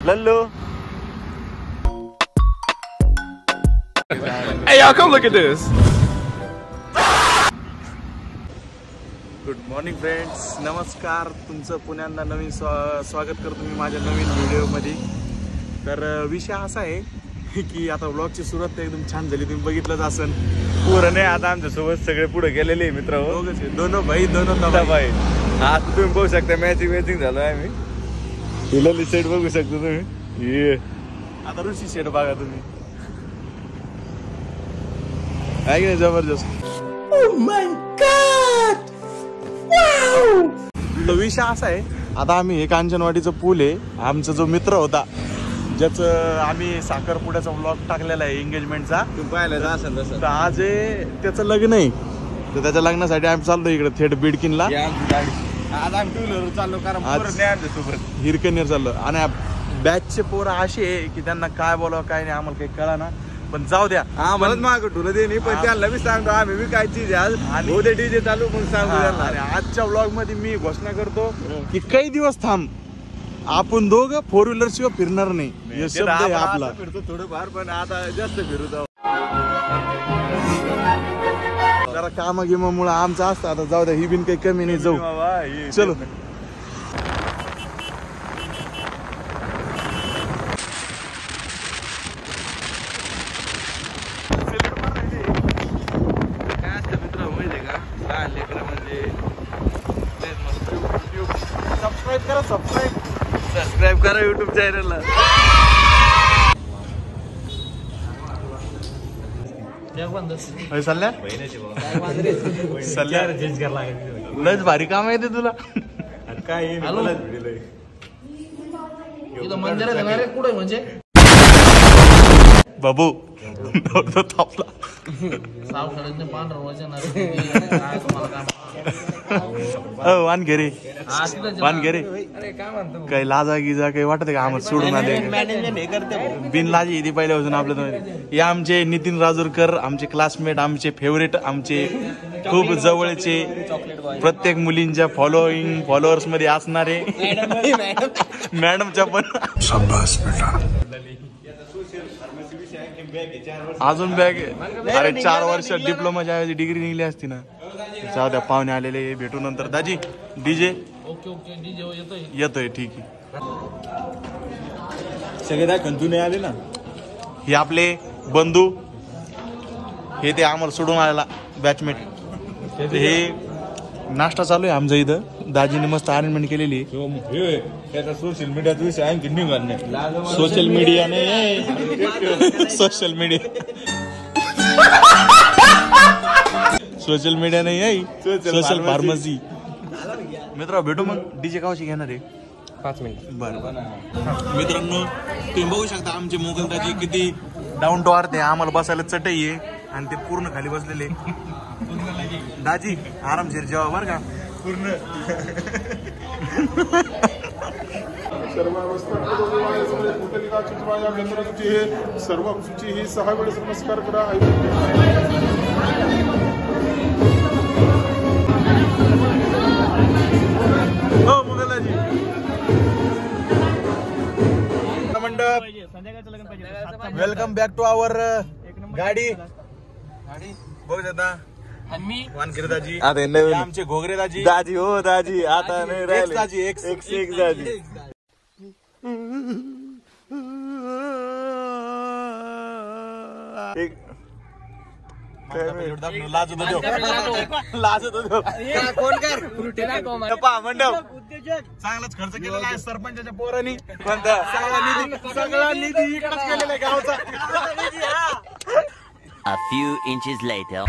Lallu. Hey y'all, come look at this. Good morning friends, नमस्कार. तुमचं पुण्यांदा नवीन स्वागत करतो मी माझ्या नवीन व्हिडिओमध्ये. तर विषय असा आहे की आता व्लॉगची सुरुवात तर एकदम छान झाली, तुम्ही बघितलंच असन. पूर्ण नाही आता आमच्यासोबत सगळे पुढे गेलेले मित्र. दोन भाई दोन भाई. आता तुम्ही बघू शकता मॅचिंग झालो आम्ही. हिला सेट बघू शकता तुम्ही. ये आता ऋषी शेट बघा तुम्ही. आहे की नाही जबरदस्त. Oh my God! Wow! विषय असा आहे, आता आम्ही हे कांचनवाडीचं पूल आहे. आमचा जो मित्र होता ज्याचं आम्ही साखरपुड्याचा व्लॉग टाकलेला आहे एंगेजमेंटचा, तुम्ही पाहिलं असेल तसं. तर आज त्याचं लग्न आहे. तर त्याच्या लग्नासाठी आम्ही चाललो इकडे थेट बिडकिनला. आज आम्ही टू व्हीलर चाललो कारण आमच्यासोबत हिरकणीवर चाललो. आणि बॅचचे पोरं असे आहे की त्यांना काय बोलावं काय नाही आम्हाला काही कळा ना. पण जाऊ द्या, आम्हाला मागं ठुलं दे नाही, पण त्यांना मी सांगतो आम्ही बी काय चीज आज आणि उद्या डीजे चालू मग सांगतो. आणि आजच्या व्लॉग मध्ये मी घोषणा करतो की काही दिवस थांब, आपण दोघं फोर व्हीलर शिवाय फिरणार नाही. हे शब्द आहे आपला. फिरतो थोडंफार, पण आता जास्त फिरू जाऊ. जरा काम गिमामुळे आमचं असतं. आता जाऊ द्या, ही बिन काही कमी नाही. जाऊ चलो. सबस्क्राईब करा युट्यूब चॅनलला. लयच भारी काम आहे ते तुला. काय कुठे म्हणजे बाबू थापला. वानघेरे काही लाजा गिजा काही वाटत का आम्हाला सोडून आले बिन लाजी येते पहिल्यापासून आपल्या. हे आमचे नितीन राजूरकर, आमचे क्लासमेट, आमचे फेवरेट, आमचे खूप जवळचे, प्रत्येक मुलींच्या फॉलोअर्स मध्ये असणारे मॅडमच्या पण. अजून बॅग. अरे 4 वर्ष डिप्लोमाच्या ऐवजी डिग्री निघली असती ना. जाऊ द्या, पाहुणे आलेले, भेटू नंतर. दाजी डीजे येतोय. ठीक आहे. सगळे दाखवून तू नाही आले ना. हे आपले बंधू, हे ते आम्हाला सोडून आलेला बॅचमेट. हे नाश्ता चालू आहे आमच्या इथं. दाजीने मस्त अरेंजमेंट केलेली आहे. त्याचा सोशल मीडियाचा विषय आणखी निघाल नाही. सोशल मीडिया नाही, सोशल मीडिया सोशल मीडिया नाही आहे, सोशल फार्मसी. मित्र भेटू मग. डीजे कावाशी घेणार आहे 5 मिनिट. बरं मित्रांनो, तुम्ही बघू शकता आमचे मोगलदाजी किती डाऊन टू अर्थ आहे. आम्हाला बसायला चटई आहे आणि ते पूर्ण खाली बसलेले. दाजी आरामशीर जेवा बरं का. पूर्ण सर्व ही 6 वेळेस नमस्कार करा. हो मोगलदाजी. मंडप, वेलकम बॅक टू आवर गाडी. बघू शकता वानखिरदाजी, आमचे घोगरे दाजी. दाजी हो दाजी आता नाही राहिले. दाजी एक दाजी. लाजत होतो मंडप. चांगलाच खर्च केलेला आहे सरपंचाच्या पोरांनी. सगळा निधी इकडेच केलेला आहे गावचा. A few inches later.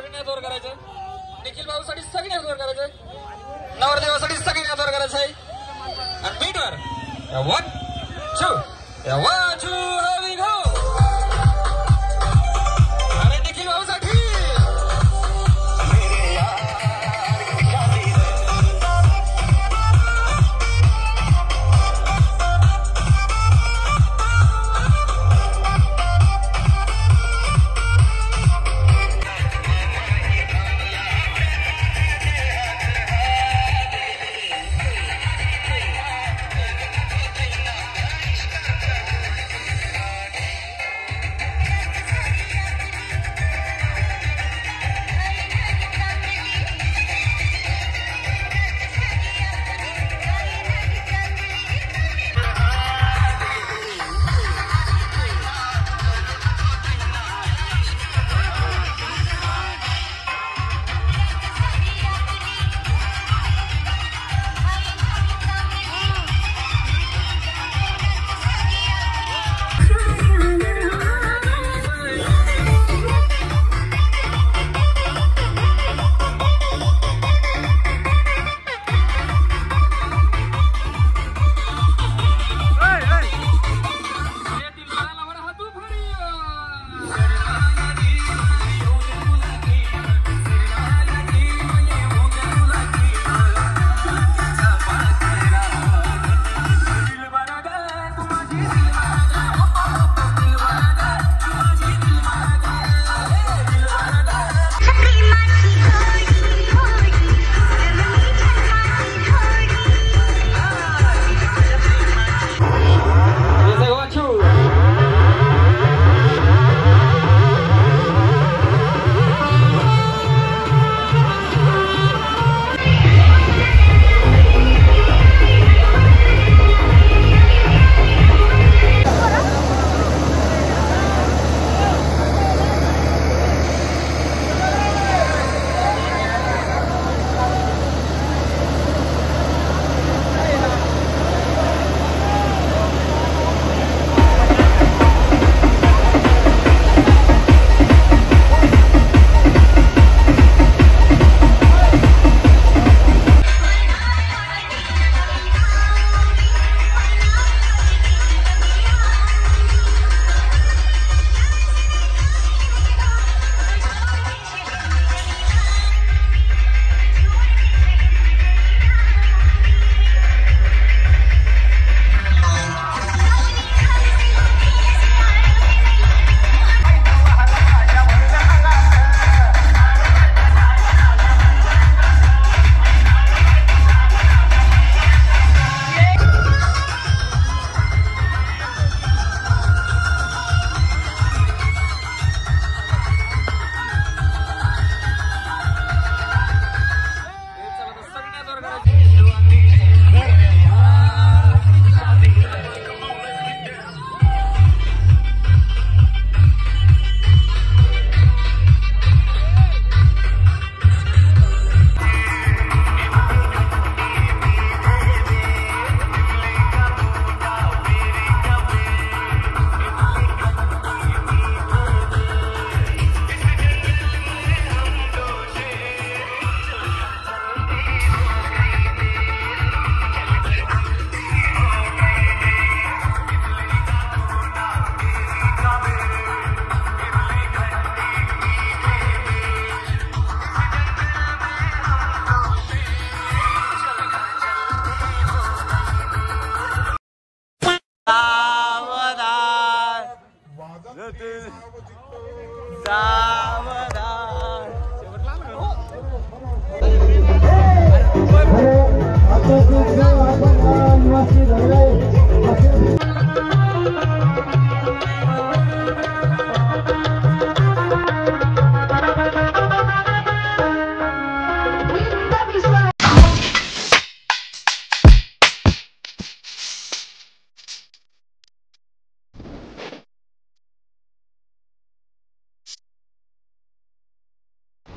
सगळ्यांना जोर करायचं. निखिल भाऊसाठी सगळ्यांना जोर करायचं. नवरदेवासाठी सगळ्यांना जोर करायचं आहे. आणि बीटवर 1 2 1 2 here we go. अरे Nikhil भाऊसाठी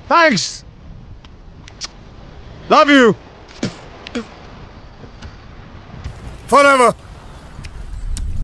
Thanks. Love you. Forever.